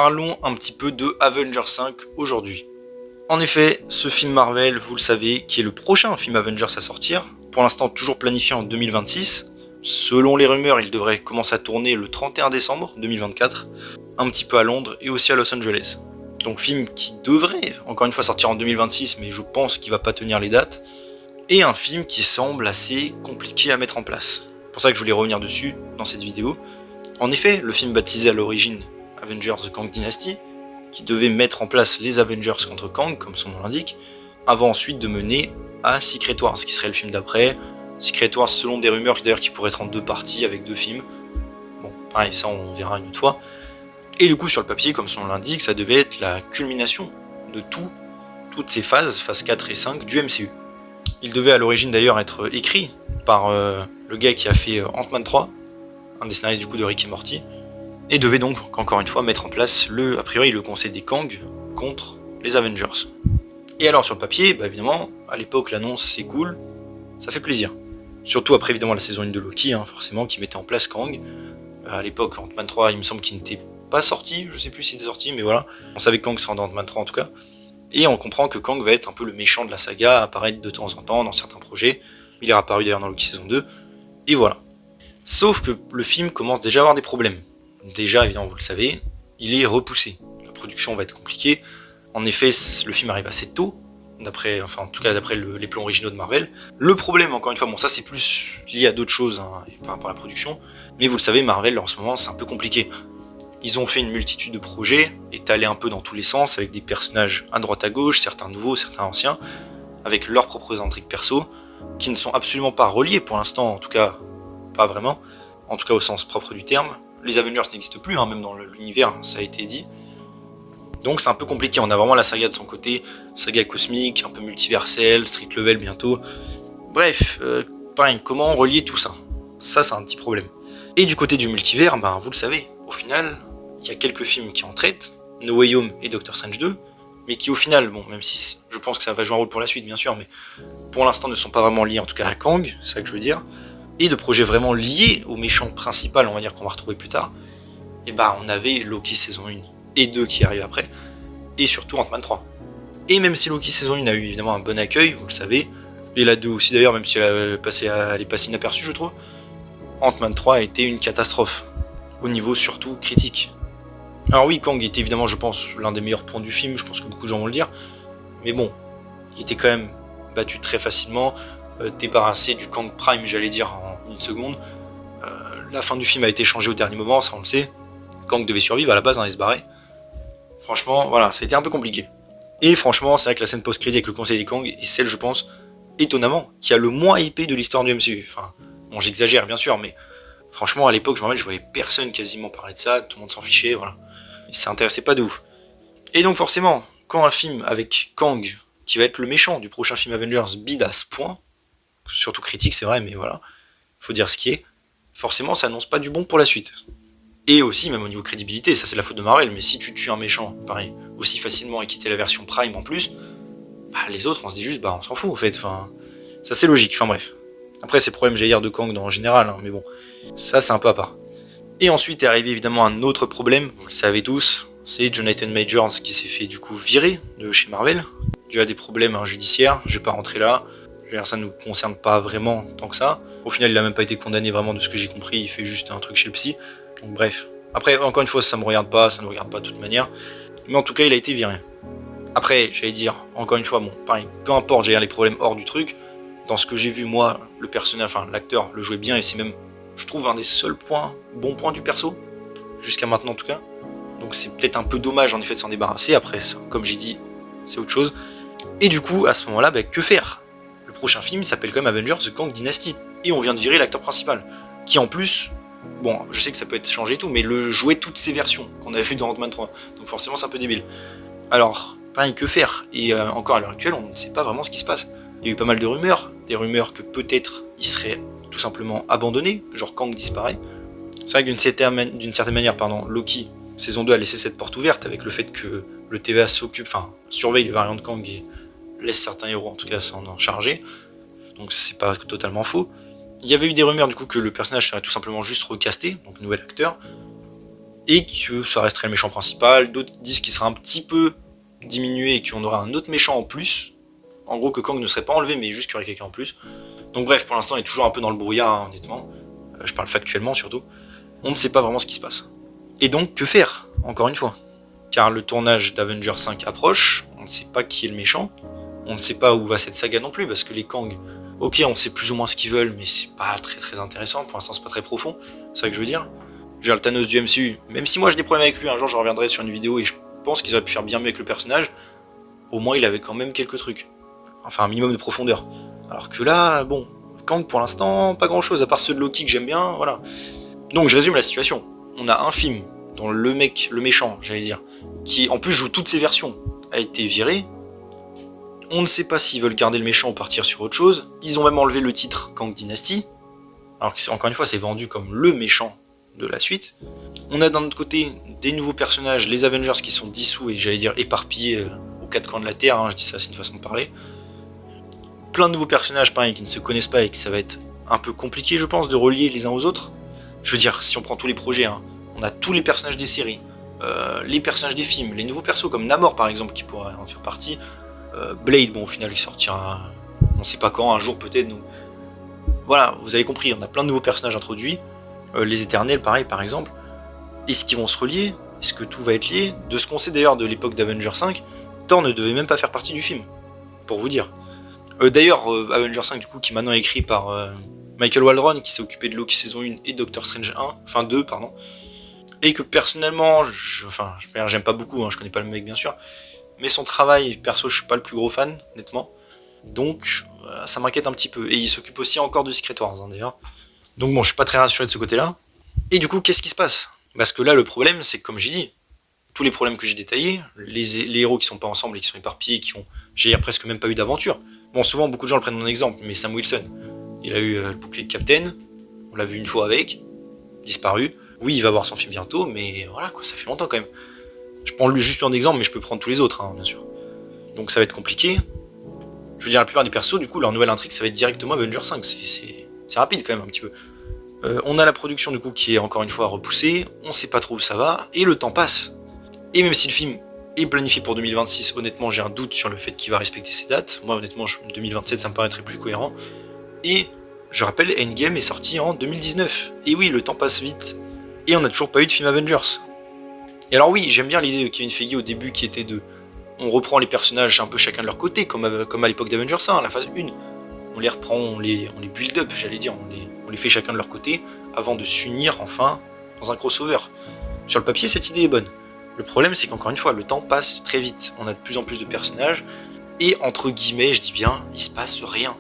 parlons un petit peu de Avengers 5 aujourd'hui. En effet, ce film Marvel, vous le savez, qui est le prochain film Avengers à sortir, pour l'instant toujours planifié en 2026. Selon les rumeurs, il devrait commencer à tourner le 31 décembre 2024, un petit peu à Londres et aussi à Los Angeles. Donc film qui devrait, encore une fois, sortir en 2026, mais je pense qu'il va pas tenir les dates. Et un film qui semble assez compliqué à mettre en place. C'est pour ça que je voulais revenir dessus dans cette vidéo. En effet, le film baptisé à l'origine Avengers The Kang Dynasty, qui devait mettre en place les Avengers contre Kang, comme son nom l'indique, avant ensuite de mener à Secret Wars, qui serait le film d'après. Secret Wars selon des rumeurs d'ailleurs qui pourrait être en 2 parties avec 2 films. Bon, pareil, ça on verra une autre fois. Et du coup sur le papier, comme son nom l'indique, ça devait être la culmination de toutes ces phases, phase 4 et 5 du MCU. Il devait à l'origine d'ailleurs être écrit par le gars qui a fait Ant-Man 3, un des scénaristes du coup de Rick et Morty, et devait donc encore une fois mettre en place a priori le conseil des Kang contre les Avengers. Et alors sur le papier, bah évidemment, à l'époque l'annonce c'est cool, ça fait plaisir. Surtout après évidemment la saison 1 de Loki, forcément, qui mettait en place Kang. À l'époque, Ant-Man 3, il me semble qu'il n'était pas sorti, je sais plus s'il était sorti, mais voilà. On savait que Kang serait dans Ant-Man 3 en tout cas. Et on comprend que Kang va être un peu le méchant de la saga, apparaître de temps en temps dans certains projets. Il est apparu d'ailleurs dans Loki saison 2, et voilà. Sauf que le film commence déjà à avoir des problèmes. Déjà, évidemment, vous le savez, il est repoussé. La production va être compliquée. En effet, le film arrive assez tôt, d'après les plans originaux de Marvel. Le problème, encore une fois, bon ça c'est plus lié à d'autres choses par rapport à la production, mais vous le savez, Marvel en ce moment c'est un peu compliqué. Ils ont fait une multitude de projets, étalés un peu dans tous les sens, avec des personnages à droite à gauche, certains nouveaux, certains anciens, avec leurs propres intrigues perso, qui ne sont absolument pas reliés pour l'instant, en tout cas pas vraiment, en tout cas au sens propre du terme. Les Avengers n'existent plus, même dans l'univers, ça a été dit. Donc c'est un peu compliqué, on a vraiment la saga de son côté, saga cosmique, un peu multiverselle, street level bientôt. Bref, pareil, comment relier tout ça? Ça c'est un petit problème. Et du côté du multivers, vous le savez, au final, il y a quelques films qui en traitent, No Way Home et Doctor Strange 2, mais qui au final, bon, même si je pense que ça va jouer un rôle pour la suite bien sûr, mais pour l'instant ne sont pas vraiment liés en tout cas à Kang, c'est ça que je veux dire, et de projets vraiment liés au méchant principal, on va dire qu'on va retrouver plus tard, et on avait Loki saison 1 et 2 qui arrivent après, et surtout Ant-Man 3. Et même si Loki saison 1 a eu évidemment un bon accueil, vous le savez, et la 2 aussi d'ailleurs, même si elle est passée inaperçue je trouve, Ant-Man 3 a été une catastrophe, au niveau surtout critique. Alors oui, Kang était évidemment je pense l'un des meilleurs points du film, je pense que beaucoup de gens vont le dire, mais bon, il était quand même battu très facilement, débarrassé du Kang Prime j'allais dire en une seconde. La fin du film a été changée au dernier moment, ça on le sait. Kang devait survivre à la base, il se barrait. Franchement, voilà, ça a été un peu compliqué. Et franchement, c'est vrai que la scène post-crédit avec le conseil des Kang est celle, je pense, étonnamment, qui a le moins hypé de l'histoire du MCU. Enfin, bon, j'exagère bien sûr, mais franchement, à l'époque, je me rappelle, je voyais personne quasiment parler de ça, tout le monde s'en fichait, voilà. Et ça intéressait pas de ouf. Et donc forcément, quand un film avec Kang, qui va être le méchant du prochain film Avengers, bide à ce point, surtout critique, c'est vrai, mais voilà, faut dire ce qui est, forcément, ça annonce pas du bon pour la suite. Et aussi, même au niveau crédibilité, ça c'est la faute de Marvel, mais si tu tues un méchant, pareil, aussi facilement et quitter la version Prime en plus, les autres on se dit juste, on s'en fout en fait, enfin, ça c'est logique, enfin bref. Après c'est problème j'allais dire de Kang en général, mais bon, ça c'est un peu à part. Et ensuite est arrivé évidemment un autre problème, vous le savez tous, c'est Jonathan Majors qui s'est fait du coup virer de chez Marvel, dû à des problèmes judiciaires, je vais pas rentrer là, ça ne nous concerne pas vraiment tant que ça. Au final il a même pas été condamné vraiment de ce que j'ai compris, il fait juste un truc chez le psy. Donc bref, après encore une fois ça me regarde pas, ça ne regarde pas de toute manière, mais en tout cas il a été viré. Après j'allais dire, encore une fois, bon pareil, peu importe, j'ai les problèmes hors du truc, dans ce que j'ai vu moi, le personnage, l'acteur le jouait bien et c'est même, je trouve, un des seuls bons points du perso, jusqu'à maintenant en tout cas, donc c'est peut-être un peu dommage en effet de s'en débarrasser, après comme j'ai dit, c'est autre chose, et du coup à ce moment là, que faire? Le prochain film il s'appelle quand même Avengers The Kang Dynasty, et on vient de virer l'acteur principal, qui en plus, bon, je sais que ça peut être changé et tout, mais le jouait toutes ces versions qu'on a vues dans Ant-Man 3. Donc forcément, c'est un peu débile. Alors, pareil, que faire? Et encore à l'heure actuelle, on ne sait pas vraiment ce qui se passe. Il y a eu pas mal de rumeurs. Des rumeurs que peut-être il serait tout simplement abandonné, genre Kang disparaît. C'est vrai que d'une certaine manière, Loki, saison 2, a laissé cette porte ouverte avec le fait que le TVA surveille les variants de Kang et laisse certains héros en tout cas s'en charger. Donc c'est pas totalement faux. Il y avait eu des rumeurs du coup que le personnage serait tout simplement juste recasté, donc nouvel acteur. et que ça resterait le méchant principal. D'autres disent qu'il sera un petit peu diminué et qu'on aura un autre méchant en plus. En gros, que Kang ne serait pas enlevé, mais juste qu'il y aurait quelqu'un en plus. Donc bref, pour l'instant, on est toujours un peu dans le brouillard, hein, honnêtement. Je parle factuellement surtout. On ne sait pas vraiment ce qui se passe. Et donc, que faire, encore une fois? Car le tournage d'Avengers 5 approche, on ne sait pas qui est le méchant, on ne sait pas où va cette saga non plus, parce que les Kang, ok, on sait plus ou moins ce qu'ils veulent, mais c'est pas très intéressant, pour l'instant c'est pas très profond, c'est ça que je veux dire. Je veux dire, le Thanos du MCU, même si moi j'ai des problèmes avec lui, un jour je reviendrai sur une vidéo et je pense qu'ils auraient pu faire bien mieux avec le personnage, au moins il avait quand même quelques trucs. Enfin, un minimum de profondeur. Alors que là, bon, Kang pour l'instant, pas grand chose, à part ceux de Loki que j'aime bien, voilà. Donc je résume la situation. On a un film dont le méchant, j'allais dire, qui en plus joue toutes ses versions, a été viré. On ne sait pas s'ils veulent garder le méchant ou partir sur autre chose. Ils ont même enlevé le titre Kang Dynasty. Alors que encore une fois, c'est vendu comme le méchant de la suite. On a d'un autre côté des nouveaux personnages, les Avengers qui sont dissous et j'allais dire éparpillés aux quatre coins de la Terre, hein, je dis ça, c'est une façon de parler. Plein de nouveaux personnages, pareil, qui ne se connaissent pas et que ça va être un peu compliqué, je pense, de relier les uns aux autres. Je veux dire, si on prend tous les projets, hein, on a tous les personnages des séries, les personnages des films, les nouveaux persos comme Namor par exemple qui pourrait en faire partie, Blade, bon au final il sortira, on sait pas quand, un jour peut-être, nous. Voilà, vous avez compris, on a plein de nouveaux personnages introduits, les Éternels pareil par exemple. Est-ce qu'ils vont se relier? Est-ce que tout va être lié? De ce qu'on sait d'ailleurs de l'époque d'Avengers 5, Thor ne devait même pas faire partie du film, pour vous dire. D'ailleurs, Avengers 5 du coup qui est maintenant écrit par Michael Waldron qui s'est occupé de Loki saison 1 et Doctor Strange 1, enfin 2 pardon. Et que personnellement, j'aime pas beaucoup, hein, je connais pas le mec bien sûr, mais son travail, perso, je suis pas le plus gros fan, honnêtement. Donc, ça m'inquiète un petit peu. Et il s'occupe aussi encore de Secret Wars, hein, d'ailleurs. Donc bon, je suis pas très rassuré de ce côté-là. Et du coup, qu'est-ce qui se passe? Parce que là, le problème, c'est que comme j'ai dit, tous les problèmes que j'ai détaillés, les héros qui sont pas ensemble et qui sont éparpillés, qui ont, j'ai presque même pas eu d'aventure. Bon, souvent, beaucoup de gens le prennent en exemple, mais Sam Wilson, il a eu le bouclier de Captain, on l'a vu une fois avec, disparu. Oui, il va voir son film bientôt, mais voilà, quoi, ça fait longtemps quand même. Je prends lui juste un exemple, mais je peux prendre tous les autres, hein, bien sûr. Donc ça va être compliqué. Je veux dire, la plupart des persos, du coup, leur nouvelle intrigue, ça va être directement Avengers 5. C'est rapide quand même, un petit peu. On a la production, du coup, qui est encore une fois repoussée. On sait pas trop où ça va, et le temps passe. Et même si le film est planifié pour 2026, honnêtement, j'ai un doute sur le fait qu'il va respecter ses dates. Moi, honnêtement, 2027, ça me paraîtrait plus cohérent. Et je rappelle, Endgame est sorti en 2019. Et oui, le temps passe vite. Et on n'a toujours pas eu de film Avengers. Et alors oui, j'aime bien l'idée de Kevin Feige au début qui était de... On reprend les personnages un peu chacun de leur côté, comme à l'époque d'Avengers 1, la phase 1. On les reprend, on les build up, j'allais dire, on les fait chacun de leur côté, avant de s'unir enfin dans un crossover. Sur le papier, cette idée est bonne. Le problème, c'est qu'encore une fois, le temps passe très vite. On a de plus en plus de personnages, et entre guillemets, je dis bien, il se passe rien.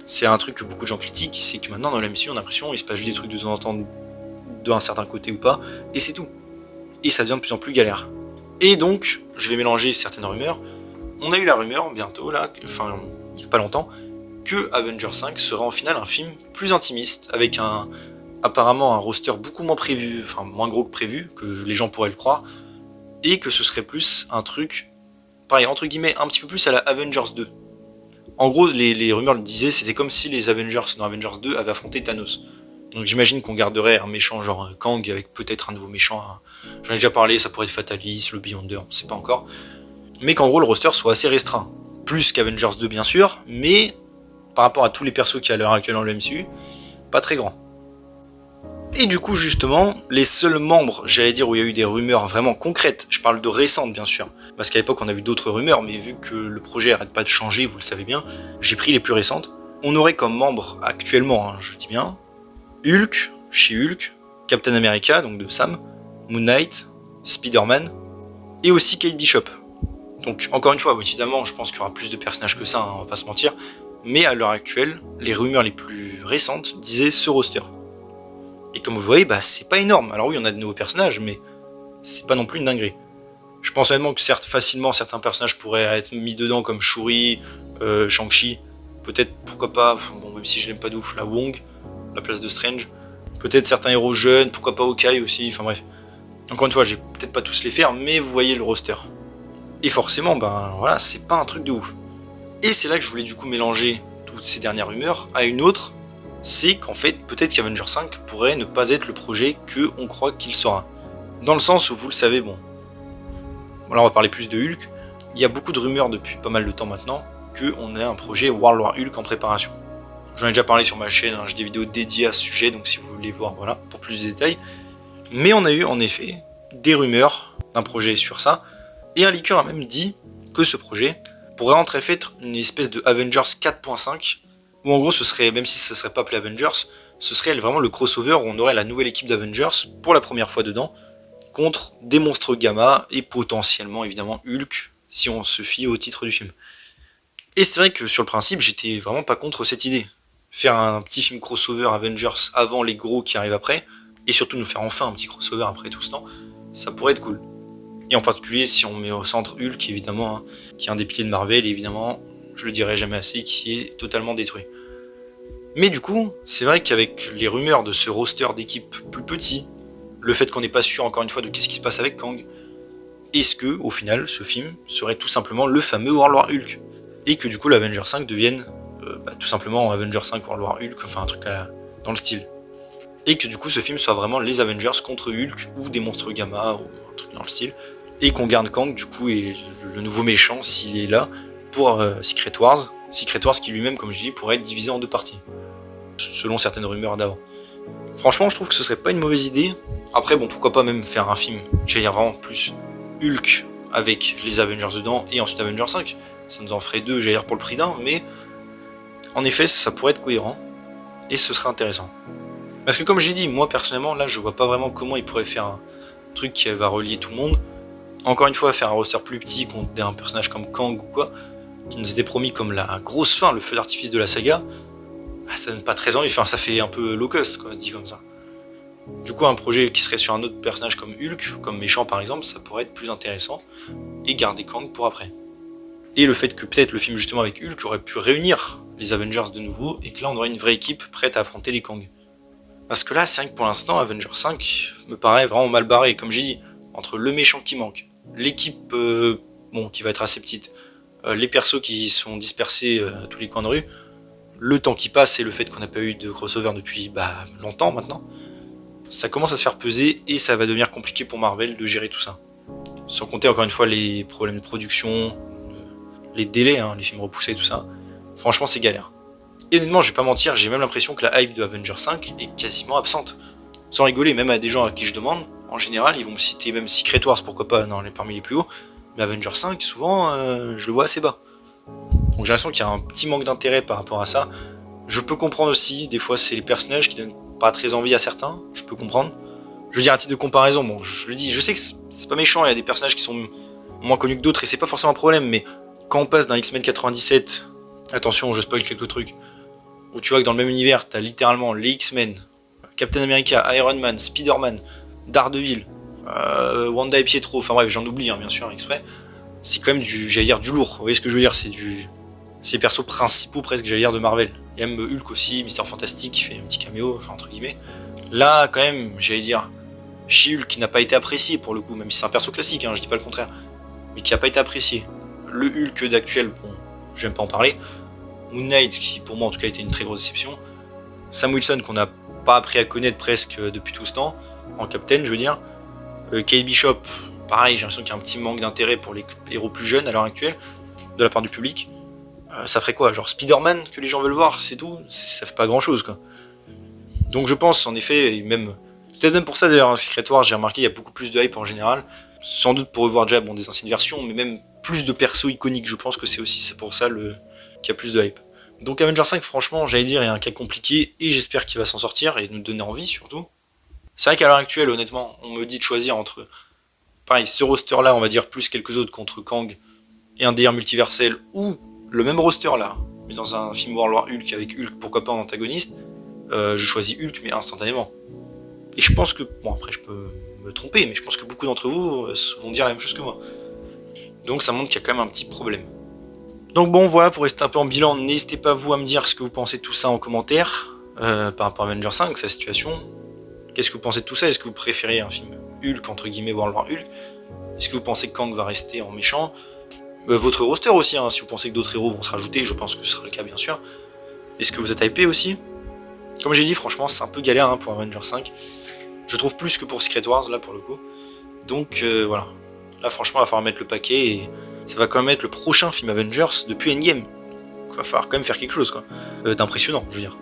C'est un truc que beaucoup de gens critiquent, c'est que maintenant dans la MCU, on a l'impression qu'il se passe juste des trucs de temps en temps d'un certain côté ou pas, et c'est tout. Et ça devient de plus en plus galère. Et donc, je vais mélanger certaines rumeurs. On a eu la rumeur, bientôt, là, enfin, il n'y a pas longtemps, que Avengers 5 sera en final un film plus intimiste, avec apparemment un roster beaucoup moins prévu, enfin moins gros que prévu, que les gens pourraient le croire, et que ce serait plus un truc, pareil, entre guillemets, un petit peu plus à la Avengers 2. En gros, les rumeurs le disaient, c'était comme si les Avengers dans Avengers 2 avaient affronté Thanos. Donc j'imagine qu'on garderait un méchant genre Kang avec peut-être un nouveau méchant. J'en ai déjà parlé, ça pourrait être Fatalis, le Beyonder, on sait pas encore. Mais qu'en gros le roster soit assez restreint. Plus qu'Avengers 2 bien sûr, mais par rapport à tous les persos qu'il y a à l'heure actuelle dans le MCU, pas très grand. Et du coup justement, les seuls membres, j'allais dire où il y a eu des rumeurs vraiment concrètes, je parle de récentes bien sûr, parce qu'à l'époque on a vu d'autres rumeurs, mais vu que le projet arrête pas de changer, vous le savez bien, j'ai pris les plus récentes. On aurait comme membres actuellement, hein, je dis bien, Hulk, She-Hulk, Captain America, donc de Sam, Moon Knight, Spider-Man, et aussi Kate Bishop. Donc encore une fois, évidemment, je pense qu'il y aura plus de personnages que ça, hein, on va pas se mentir, mais à l'heure actuelle, les rumeurs les plus récentes disaient ce roster. Et comme vous voyez, bah c'est pas énorme. Alors oui, on a de nouveaux personnages, mais c'est pas non plus une dinguerie. Je pense honnêtement que certes, facilement, certains personnages pourraient être mis dedans, comme Shuri, Shang-Chi, peut-être, pourquoi pas, bon, même si je l'aime pas de ouf, la Wong, la place de Strange, peut-être certains héros jeunes, pourquoi pas Hawkeye aussi, enfin bref. Encore une fois, je vais peut-être pas tous les faire, mais vous voyez le roster. Et forcément, ben voilà, c'est pas un truc de ouf. Et c'est là que je voulais du coup mélanger toutes ces dernières rumeurs à une autre, c'est qu'en fait, peut-être qu'Avengers 5 pourrait ne pas être le projet que on croit qu'il sera. Dans le sens où, vous le savez, bon, là on va parler plus de Hulk, il y a beaucoup de rumeurs depuis pas mal de temps maintenant qu'on a un projet World War Hulk en préparation. J'en ai déjà parlé sur ma chaîne, hein, j'ai des vidéos dédiées à ce sujet, donc si vous voulez voir, voilà, pour plus de détails. Mais on a eu en effet des rumeurs d'un projet sur ça, et un leaker a même dit que ce projet pourrait en fait être une espèce de Avengers 4.5, où en gros ce serait, même si ce serait pas appelé Avengers, ce serait vraiment le crossover où on aurait la nouvelle équipe d'Avengers pour la première fois dedans, contre des monstres gamma et potentiellement évidemment Hulk, si on se fie au titre du film. Et c'est vrai que sur le principe, j'étais vraiment pas contre cette idée. Faire un petit film crossover Avengers avant les gros qui arrivent après, et surtout nous faire enfin un petit crossover après tout ce temps, ça pourrait être cool. Et en particulier si on met au centre Hulk, évidemment, hein, qui est un des piliers de Marvel, et évidemment, je le dirai jamais assez, qui est totalement détruit. Mais du coup, c'est vrai qu'avec les rumeurs de ce roster d'équipes plus petit, le fait qu'on n'est pas sûr encore une fois de qu'est-ce qui se passe avec Kang, est-ce que, au final, ce film serait tout simplement le fameux World War Hulk, et que du coup l'Avenger 5 devienne tout simplement Avenger 5 World War Hulk, enfin un truc dans le style. Et que du coup ce film soit vraiment les Avengers contre Hulk, ou des monstres gamma, ou un truc dans le style, et qu'on garde Kang du coup et le nouveau méchant s'il est là pour Secret Wars qui lui-même, comme je dis, pourrait être divisé en deux parties, selon certaines rumeurs d'avant. Franchement, je trouve que ce serait pas une mauvaise idée. Après, bon, pourquoi pas même faire un film, j'allais dire vraiment plus Hulk avec les Avengers dedans et ensuite Avengers 5. Ça nous en ferait deux, j'allais dire, pour le prix d'un, mais en effet, ça pourrait être cohérent et ce serait intéressant. Parce que comme j'ai dit, moi personnellement, là, je vois pas vraiment comment il pourrait faire un truc qui va relier tout le monde. Encore une fois, faire un roster plus petit contre un personnage comme Kang ou quoi, qui nous était promis comme la grosse fin, le feu d'artifice de la saga, bah, ça donne pas très envie, enfin ça fait un peu low cost, quoi, dit comme ça. Du coup, un projet qui serait sur un autre personnage comme Hulk, comme méchant par exemple, ça pourrait être plus intéressant, et garder Kang pour après. Et le fait que peut-être le film justement avec Hulk aurait pu réunir les Avengers de nouveau, et que là on aurait une vraie équipe prête à affronter les Kang. Parce que là, c'est vrai que pour l'instant, Avengers 5 me paraît vraiment mal barré, comme j'ai dit, entre le méchant qui manque, l'équipe bon, qui va être assez petite, les persos qui sont dispersés à tous les coins de rue, le temps qui passe et le fait qu'on n'a pas eu de crossover depuis longtemps maintenant, ça commence à se faire peser et ça va devenir compliqué pour Marvel de gérer tout ça. Sans compter encore une fois les problèmes de production, les délais, hein, les films repoussés et tout ça. Franchement, c'est galère. Et honnêtement, je vais pas mentir, j'ai même l'impression que la hype de Avengers 5 est quasiment absente. Sans rigoler, même à des gens à qui je demande, en général, ils vont me citer même Secret Wars, pourquoi pas, parmi les plus hauts. Mais Avengers 5, souvent, je le vois assez bas. Donc j'ai l'impression qu'il y a un petit manque d'intérêt par rapport à ça. Je peux comprendre aussi, des fois c'est les personnages qui donnent pas très envie à certains, je peux comprendre. Je veux dire, à titre de comparaison, bon, je le dis, je sais que c'est pas méchant, il y a des personnages qui sont moins connus que d'autres et c'est pas forcément un problème, mais quand on passe d'un X-Men 97, attention, je spoil quelques trucs, où tu vois que dans le même univers, t'as littéralement les X-Men, Captain America, Iron Man, Spider-Man, Daredevil, Wanda et Pietro, enfin bref, j'en oublie, hein, bien sûr, exprès. C'est quand même j'allais dire, du lourd, vous voyez ce que je veux dire, c'est les persos principaux presque, j'allais dire, de Marvel. Il y a même Hulk aussi, Mister Fantastic qui fait un petit caméo, enfin entre guillemets. Là, quand même, j'allais dire, She-Hulk qui n'a pas été apprécié pour le coup, même si c'est un perso classique, hein, je dis pas le contraire, mais qui n'a pas été apprécié. Le Hulk d'actuel, bon, j'aime pas en parler. Moon Knight, qui pour moi en tout cas a été une très grosse déception. Sam Wilson, qu'on n'a pas appris à connaître presque depuis tout ce temps, en Captain, je veux dire. Kate Bishop, pareil, j'ai l'impression qu'il y a un petit manque d'intérêt pour les héros plus jeunes à l'heure actuelle, de la part du public. Ça ferait quoi, genre Spider-Man que les gens veulent voir, c'est tout, ça fait pas grand chose quoi. Donc je pense en effet, et même c'est peut-être même pour ça d'ailleurs, Secret Wars, j'ai remarqué il y a beaucoup plus de hype en général, sans doute pour revoir déjà des anciennes versions, mais même plus de persos iconiques, je pense que c'est pour ça qu'il y a plus de hype. Donc Avengers 5, franchement, j'allais dire, il y a un cas compliqué et j'espère qu'il va s'en sortir et nous donner envie surtout. C'est vrai qu'à l'heure actuelle, honnêtement, on me dit de choisir entre, pareil, ce roster là, on va dire plus quelques autres contre Kang et un DR multiversel, ou le même roster là, mais dans un film World War Hulk avec Hulk, pourquoi pas en antagoniste, je choisis Hulk mais instantanément. Et je pense que, bon après je peux me tromper, mais je pense que beaucoup d'entre vous vont dire la même chose que moi. Donc ça montre qu'il y a quand même un petit problème. Donc bon voilà, pour rester un peu en bilan, n'hésitez pas vous à me dire ce que vous pensez de tout ça en commentaire, par rapport à Avengers 5, sa situation. Qu'est-ce que vous pensez de tout ça? Est-ce que vous préférez un film Hulk, entre guillemets, World War Hulk? Est-ce que vous pensez que Kang va rester en méchant? Votre roster aussi, hein, si vous pensez que d'autres héros vont se rajouter, je pense que ce sera le cas bien sûr. Est-ce que vous êtes hypé aussi? Comme j'ai dit, franchement, c'est un peu galère hein, pour Avengers 5. Je trouve plus que pour Secret Wars, là, pour le coup. Donc voilà, là franchement il va falloir mettre le paquet et ça va quand même être le prochain film Avengers depuis Endgame. Il va falloir quand même faire quelque chose quoi, d'impressionnant je veux dire.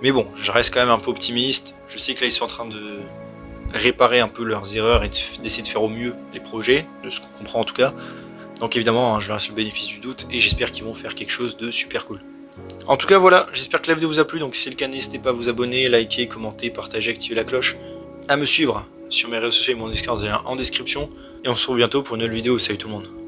Mais bon, je reste quand même un peu optimiste, je sais que là ils sont en train de réparer un peu leurs erreurs et d'essayer de faire au mieux les projets, de ce qu'on comprend en tout cas. Donc évidemment, hein, je leur laisse le bénéfice du doute et j'espère qu'ils vont faire quelque chose de super cool. En tout cas voilà, j'espère que la vidéo vous a plu, donc si c'est le cas n'hésitez pas à vous abonner, liker, commenter, partager, activer la cloche, à me suivre sur mes réseaux sociaux et mon Discord en description, et on se retrouve bientôt pour une nouvelle vidéo. Salut tout le monde.